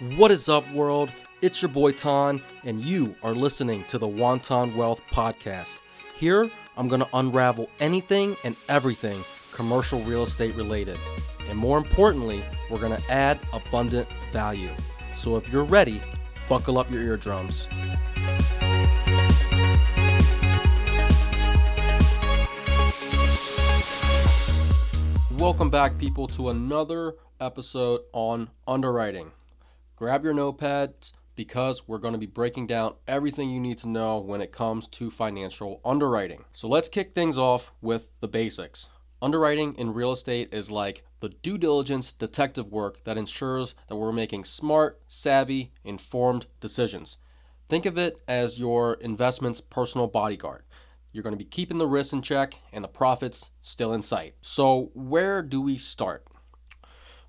What is up, world? It's your boy Ton, and you are listening to the Wonton Wealth Podcast. Here, I'm going to unravel anything and everything commercial real estate related. And more importantly, we're going to add abundant value. So if you're ready, buckle up your eardrums. Welcome back, people, to another episode on underwriting. Grab your notepads because we're going to be breaking down everything you need to know when it comes to financial underwriting. So let's kick things off with the basics. Underwriting in real estate is like the due diligence detective work that ensures that we're making smart, savvy, informed decisions. Think of it as your investment's personal bodyguard. You're going to be keeping the risks in check and the profits still in sight. So where do we start?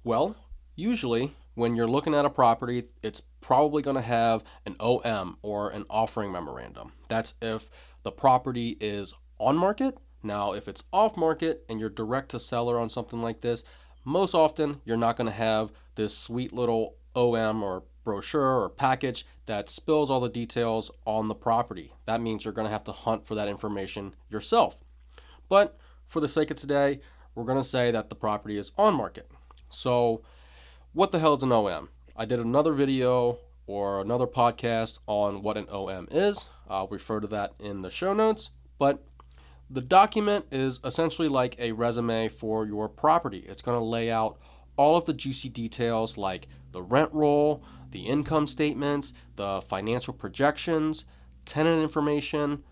Well, usually when you're looking at a property, it's probably going to have an OM or an offering memorandum. That's if the property is on market. Now, if it's off market and you're direct to seller on something like this, most often you're not going to have this sweet little OM or brochure or package that spills all the details on the property. That means you're going to have to hunt for that information yourself. But for the sake of today, we're going to say that the property is on market. So what the hell is an OM? I did another video or another podcast on what an OM is. I'll refer to that in the show notes. But the document is essentially like a resume for your property. It's going to lay out all of the juicy details like the rent roll, the income statements, the financial projections, tenant information,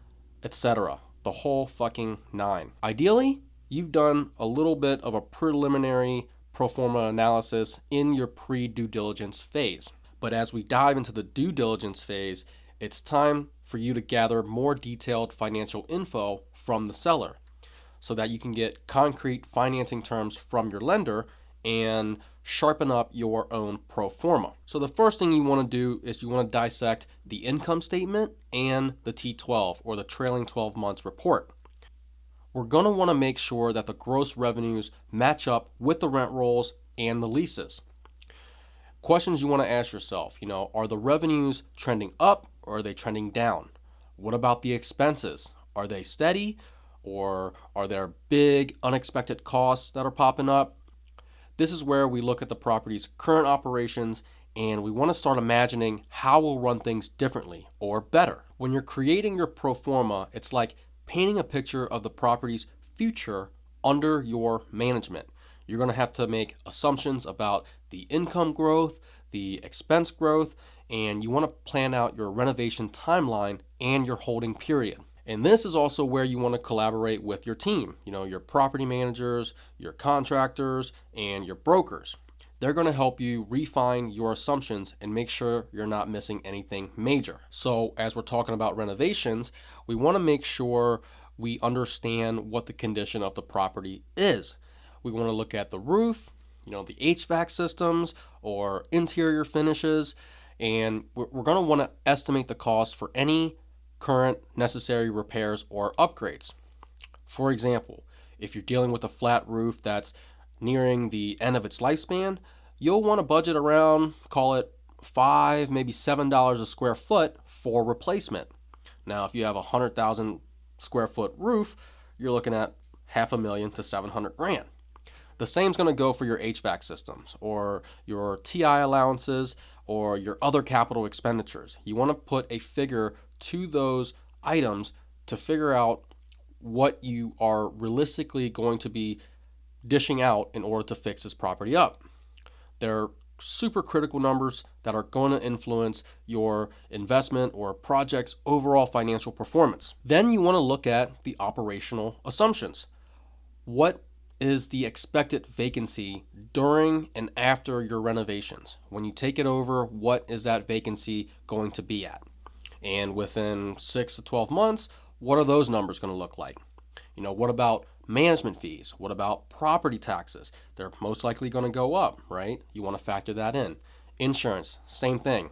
etc. The whole fucking nine. Ideally, you've done a little bit of a preliminary pro forma analysis in your pre-due diligence phase. But as we dive into the due diligence phase, it's time for you to gather more detailed financial info from the seller so that you can get concrete financing terms from your lender and sharpen up your own pro forma. So the first thing you want to do is you want to dissect the income statement and the T12 or the trailing 12 months report. We're going to want to make sure that the gross revenues match up with the rent rolls and the leases. Questions you want to ask yourself, are the revenues trending up or are they trending down? What about the expenses? Are they steady or are there big unexpected costs that are popping up? This is where we look at the property's current operations and we want to start imagining how we'll run things differently or better. When you're creating your pro forma, it's like painting a picture of the property's future under your management. You're going to have to make assumptions about the income growth, the expense growth, and you want to plan out your renovation timeline and your holding period. And this is also where you want to collaborate with your team, your property managers, your contractors, and your brokers. They're going to help you refine your assumptions and make sure you're not missing anything major. So as we're talking about renovations, we want to make sure we understand what the condition of the property is. We want to look at the roof, the HVAC systems or interior finishes, and we're going to want to estimate the cost for any current necessary repairs or upgrades. For example, if you're dealing with a flat roof that's nearing the end of its lifespan, you'll want to budget around, call it $5, maybe $7 a square foot for replacement. Now, if you have a 100,000 square foot roof, you're looking at $500,000 to $700,000. The same is going to go for your HVAC systems or your TI allowances or your other capital expenditures. You want to put a figure to those items to figure out what you are realistically going to be dishing out in order to fix this property up. They're super critical numbers that are going to influence your investment or project's overall financial performance. Then you want to look at the operational assumptions. What is the expected vacancy during and after your renovations? When you take it over, what is that vacancy going to be at? And within 6 to 12 months, what are those numbers going to look like? What about management fees? What about property taxes? They're most likely going to go up, right? You want to factor that in. Insurance, same thing.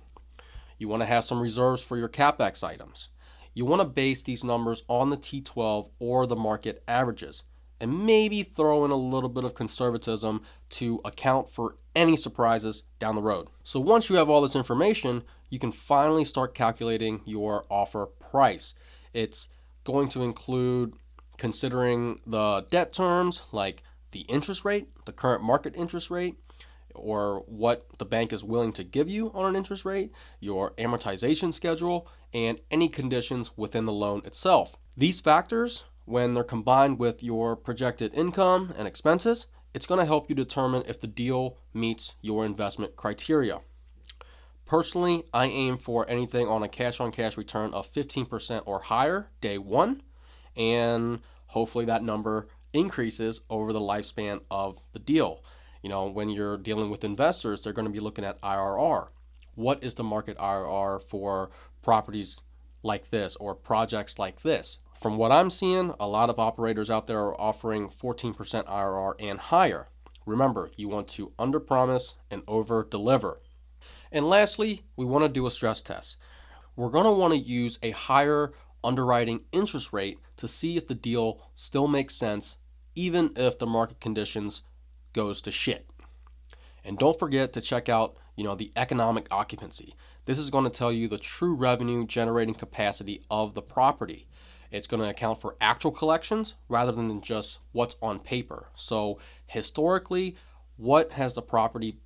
You want to have some reserves for your CapEx items. You want to base these numbers on the T12 or the market averages. and maybe throw in a little bit of conservatism to account for any surprises down the road. So once you have all this information, you can finally start calculating your offer price. It's going to include considering the debt terms like the interest rate, the current market interest rate, or what the bank is willing to give you on an interest rate, your amortization schedule, and any conditions within the loan itself. These factors, when they're combined with your projected income and expenses, it's going to help you determine if the deal meets your investment criteria. Personally, I aim for anything on a cash-on-cash return of 15% or higher day one, and hopefully that number increases over the lifespan of the deal. When you're dealing with investors, they're going to be looking at IRR. What is the market IRR for properties like this or projects like this? From what I'm seeing, a lot of operators out there are offering 14% IRR and higher. Remember, you want to underpromise and over-deliver. And lastly, we want to do a stress test. We're going to want to use a higher underwriting interest rate to see if the deal still makes sense, even if the market conditions goes to shit. And don't forget to check out, the economic occupancy. This is going to tell you the true revenue generating capacity of the property. It's going to account for actual collections rather than just what's on paper. So historically, what has the property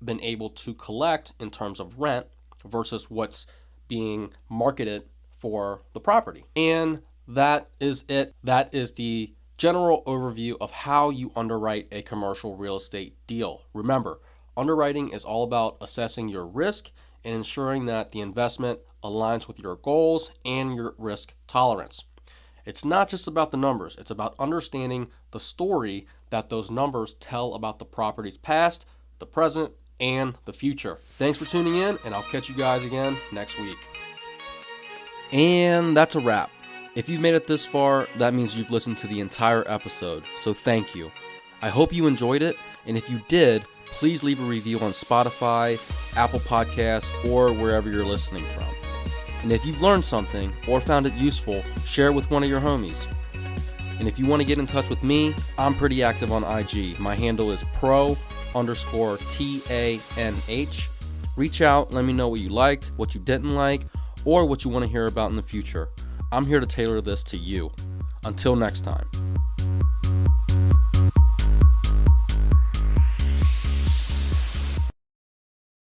been able to collect in terms of rent versus what's being marketed for the property? And that is it. That is the general overview of how you underwrite a commercial real estate deal. Remember, underwriting is all about assessing your risk and ensuring that the investment aligns with your goals and your risk tolerance. It's not just about the numbers, it's about understanding the story that those numbers tell about the property's past, the present, and the future. Thanks for tuning in, and I'll catch you guys again next week. And that's a wrap. If you've made it this far, that means you've listened to the entire episode, so thank you. I hope you enjoyed it, and if you did, please leave a review on Spotify, Apple Podcasts, or wherever you're listening from. And if you've learned something or found it useful, share it with one of your homies. And if you want to get in touch with me, I'm pretty active on IG. My handle is pro_TANH. Reach out, let me know what you liked, what you didn't like, or what you want to hear about in the future. I'm here to tailor this to you. Until next time.